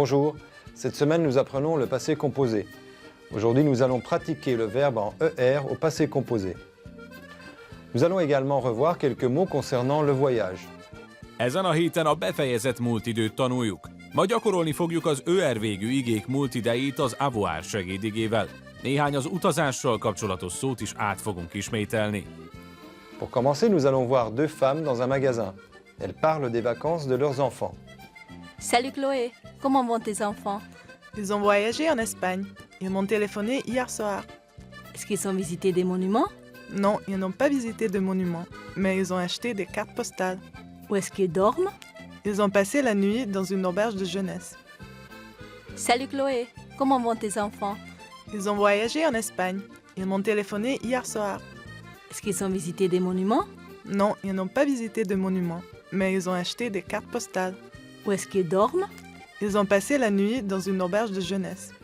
Bonjour, cette semaine nous apprenons le passé composé. Aujourd'hui nous allons pratiquer le verbe en ER au passé composé. Nous allons également revoir quelques mots concernant le voyage. Ezen a héten a befejezett múlt időt tanuljuk. Ma gyakorolni fogjuk az ÖR végű igék múlt idejét az avoir segédigével. Néhány az utazással kapcsolatos szót is át fogunk ismételni. Pour commencer, nous allons voir deux femmes dans un magasin. Elles parlent des vacances de leurs enfants. Salut Chloé, comment vont tes enfants? Ils ont voyagé en Espagne. Ils m'ont téléphoné hier soir. Est-ce qu'ils ont visité des monuments? Non, ils n'ont pas visité de monuments, mais ils ont acheté des cartes postales. Où est-ce qu'ils dorment? Ils ont passé la nuit dans une auberge de jeunesse. Salut Chloé, comment vont tes enfants? Ils ont voyagé en Espagne. Ils m'ont téléphoné hier soir. Est-ce qu'ils ont visité des monuments? Non, ils n'ont pas visité de monuments, mais ils ont acheté des cartes postales. Où est-ce qu'ils dorment? Ils ont passé la nuit dans une auberge de jeunesse.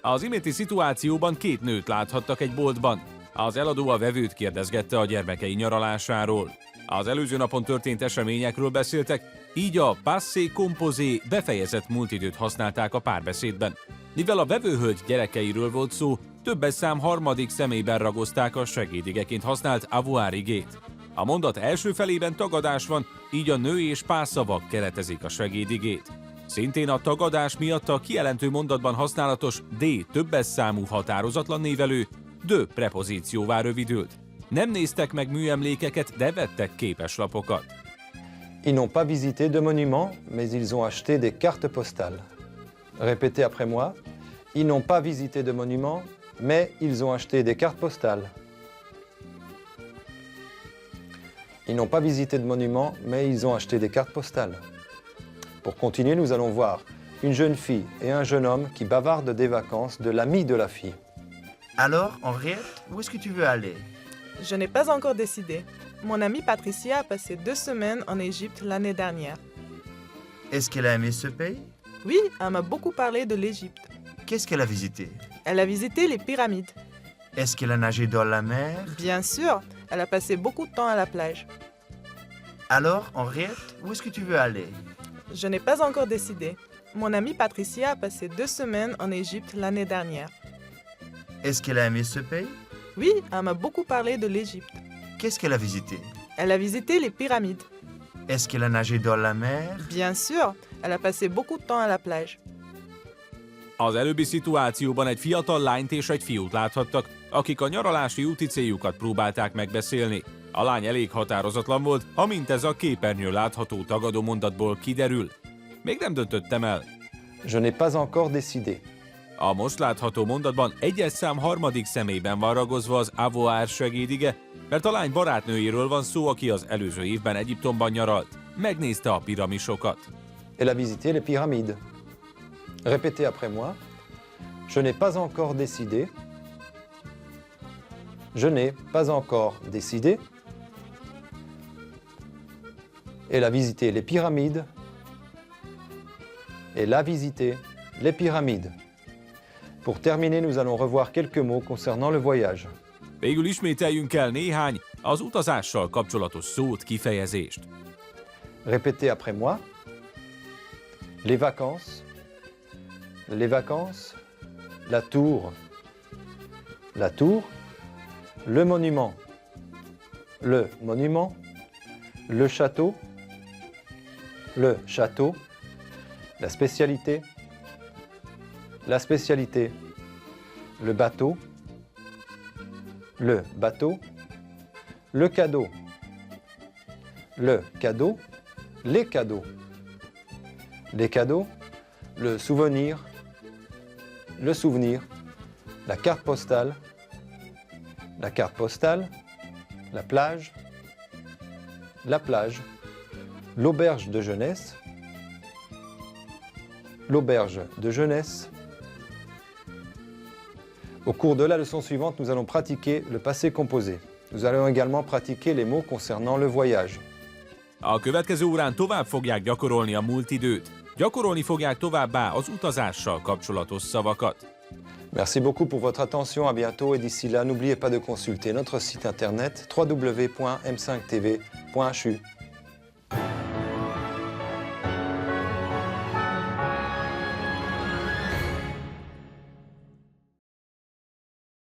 Az iménti szituációban két nőt láthattak egy boltban. Az eladó a vevőt kérdezgette a gyermekei nyaralásáról. Az előző napon történt eseményekről beszéltek, így a passé composé befejezett múltidőt használták a párbeszédben. Mivel a vevőhölgy gyerekeiről volt szó, többes szám harmadik személyben ragozták a segédigeként használt avoir igét. A mondat első felében tagadás van, így a nő és pásszavak keretezik a segédigét. Szintén a tagadás miatt a kijelentő mondatban használatos D többes számú határozatlan névelő de prepozícióvá rövidült. Nem néztek meg műemlékeket, de vettek képeslapokat. Ils n'ont pas visité de monuments, mais ils ont acheté des cartes postales. Répétez après moi. Ils n'ont pas visité de monuments, mais ils ont acheté des cartes postales. Ils n'ont pas visité de monuments, mais ils ont acheté des cartes postales. Pour continuer, nous allons voir une jeune fille et un jeune homme qui bavardent des vacances de l'ami de la fille. Alors, Henriette, où est-ce que tu veux aller? Je n'ai pas encore décidé. Mon amie Patricia a passé 2 semaines en Égypte l'année dernière. Est-ce qu'elle a aimé ce pays? Oui, elle m'a beaucoup parlé de l'Égypte. Qu'est-ce qu'elle a visité? Elle a visité les pyramides. Est-ce qu'elle a nagé dans la mer? Bien sûr, elle a passé beaucoup de temps à la plage. Alors, Henriette, où est-ce que tu veux aller? Je n'ai pas encore décidé. Mon amie Patricia a passé 2 semaines en Égypte l'année dernière. Est-ce qu'elle a aimé ce pays? Oui, elle m'a beaucoup parlé de l'Égypte. Qu'est-ce qu'elle a visité? Elle a visité les pyramides. Est-ce qu'elle a nagé dans la mer? Bien sûr, elle a passé beaucoup de temps à la plage. Az előbbi szituációban egy fiatal lányt és egy fiút láthattak, akik a nyaralási úti céljukat próbálták megbeszélni. A lány elég határozatlan volt, amint ez a képernyőn látható tagadó mondatból kiderül. Még nem döntöttem el. Je n'ai pas encore décidé. A most látható mondatban egyes szám harmadik személyben van ragozva az avoir segédige, mert a lány barátnőjéről van szó, aki az előző évben Egyiptomban nyaralt. Megnézte a piramisokat. Elle a visité les pyramides. Répétez après moi. Je n'ai pas encore décidé. Je n'ai pas encore décidé. Elle a visité les pyramides. Elle a visité les pyramides. Pour terminer, nous allons revoir quelques mots concernant le voyage. Végül ismételjünk el néhány az utazással kapcsolatos szót, kifejezést. Répétez après moi. Les vacances. Les vacances. La tour. La tour. Le monument. Le monument. Le château. Le château. La spécialité. La spécialité. Le bateau. Le bateau. Le cadeau. Le cadeau. Les cadeaux. Les cadeaux. Le souvenir. Le souvenir. La carte postale. La carte postale. La plage. La plage. L'auberge de jeunesse. L'auberge de jeunesse. Au cours de la leçon suivante, nous allons pratiquer le passé composé. Nous allons également pratiquer les mots concernant le voyage. A következő órán tovább fogják gyakorolni a múlt időt. Gyakorolni fogják továbbá az utazással kapcsolatos szavakat. Merci beaucoup pour votre attention, à bientôt et d'ici là, n'oubliez pas de consulter notre site internet www.m5tv.hu.